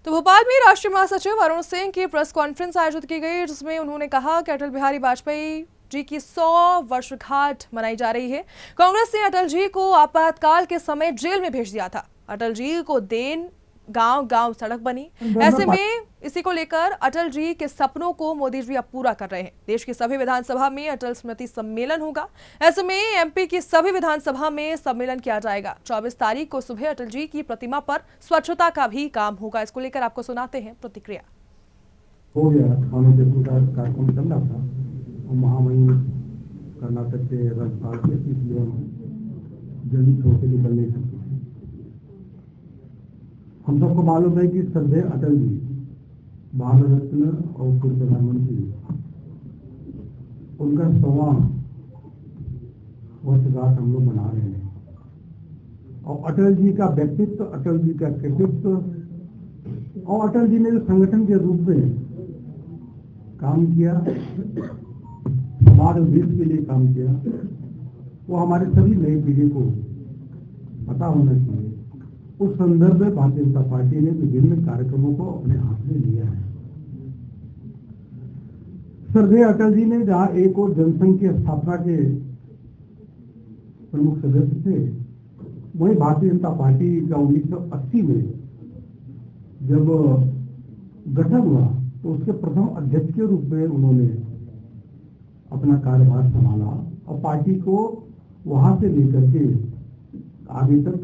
तो भोपाल में राष्ट्रीय महासचिव अरुण सिंह की प्रेस कॉन्फ्रेंस आयोजित की गई, जिसमें उन्होंने कहा कि अटल बिहारी वाजपेयी जी की 100 वर्षगांठ मनाई जा रही है। कांग्रेस ने अटल जी को आपातकाल के समय जेल में भेज दिया था। अटल जी को देन गांव गांव सड़क बनी। ऐसे में इसी को लेकर अटल जी के सपनों को मोदी जी अब पूरा कर रहे हैं। देश की सभी विधानसभा में अटल स्मृति सम्मेलन होगा। ऐसे में एमपी की सभी विधानसभा में सम्मेलन किया जाएगा। 24 तारीख को सुबह अटल जी की प्रतिमा पर स्वच्छता का भी काम होगा। इसको लेकर आपको सुनाते हैं प्रतिक्रिया। हो गया मानव जयपुर का कार्यक्रम चल रहा था और महामहिम कर्नाटक के राज्यपाल के, इसलिए हम जल्दी छोड़ के निकल नहीं सकते। हम सबको मालूम है कि सरदार अटल जी भारत रत्न और पूर्व प्रधानमंत्री, उनका 100वां वर्षगांठ हम लोग मना रहे हैं। और अटल जी का व्यक्तित्व, अटल जी का कृतित्व और अटल जी ने जो संगठन के रूप में काम किया, समाज और देश के लिए काम किया, वो हमारे सभी नई पीढ़ी को पता होना चाहिए। उस संदर्भ में भारतीय जनता पार्टी ने विभिन्न कार्यक्रमों को अपने हाथ में लिया है। सरदार अटल जी ने जहां एक और जनसंघ की स्थापना के प्रमुख सदस्य थे, वहीं भारतीय जनता पार्टी का 1980 में जब गठन हुआ तो उसके प्रथम अध्यक्ष के रूप में उन्होंने अपना कार्यभार संभाला और पार्टी को वहां से लेकर के आगे तक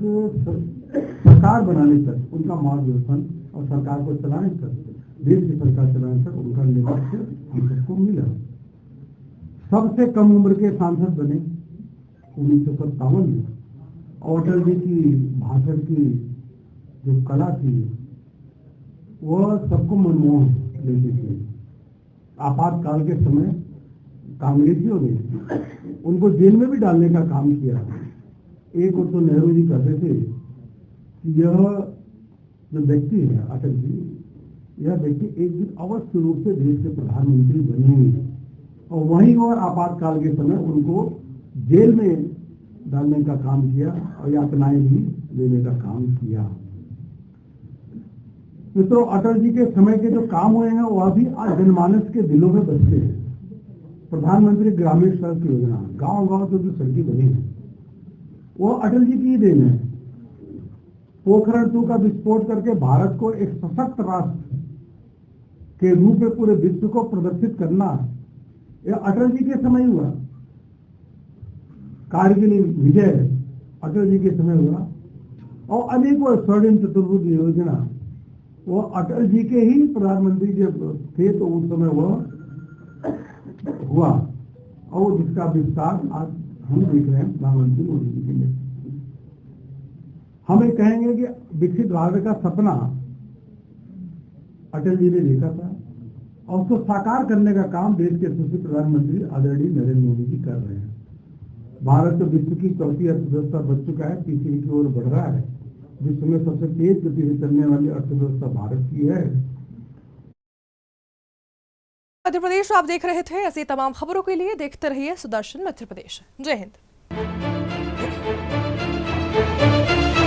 सरकार बनाने तक उनका मार्गदर्शन और सरकार को चलाने तक, देश की सरकार चलाने तक उनका नेतृत्व हम सबको मिला। सबसे कम उम्र के सांसद बने 1957 में। और अटल जी की भाषण की जो कला थी वह सबको मनमोह लेती थी। आपातकाल के समय कांग्रेसियों ने उनको जेल में भी डालने का काम किया। एक और तो नेहरू जी कहते थे कि यह जो व्यक्ति है अटल जी, यह व्यक्ति एक दिन अवश्य रूप से देश के प्रधानमंत्री बनेंगे। और वहीं और आपातकाल के समय उनको जेल में डालने का काम किया और यातनाएं भी देने का काम किया। मित्रों, अटल जी के समय के जो काम हुए हैं वह भी आज जनमानस के दिलों में बसते हैं। प्रधानमंत्री ग्रामीण सड़क योजना, गांव गांव से जो सड़कें बनी है वो अटल जी की देन है। पोखरण 2 का विस्फोट करके भारत को एक सशक्त राष्ट्र के रूप में पूरे विश्व को प्रदर्शित करना, यह अटल जी के समय हुआ। कारगिल विजय अटल जी के समय हुआ। और अनेकों स्वर्णिम चतुर्भुज योजना वो अटल जी के ही प्रधानमंत्री जब थे तो उस समय वह हुआ, और जिसका विस्तार आज हम देख रहे हैं प्रधानमंत्री मोदी जी के लिए। हम ये कहेंगे कि विकसित भारत का सपना अटल जी ने देखा था और उसको साकार करने का काम देश के यशस्वी प्रधानमंत्री आदरणीय नरेंद्र मोदी जी कर रहे हैं। भारत तो विश्व की चौथी अर्थव्यवस्था बन चुका है, तीसरी की ओर बढ़ रहा है। विश्व में सबसे तेज गति से चलने वाली अर्थव्यवस्था भारत की है। मध्य प्रदेश आप देख रहे थे। ऐसी तमाम खबरों के लिए देखते रहिए सुदर्शन मध्य प्रदेश। जय हिंद।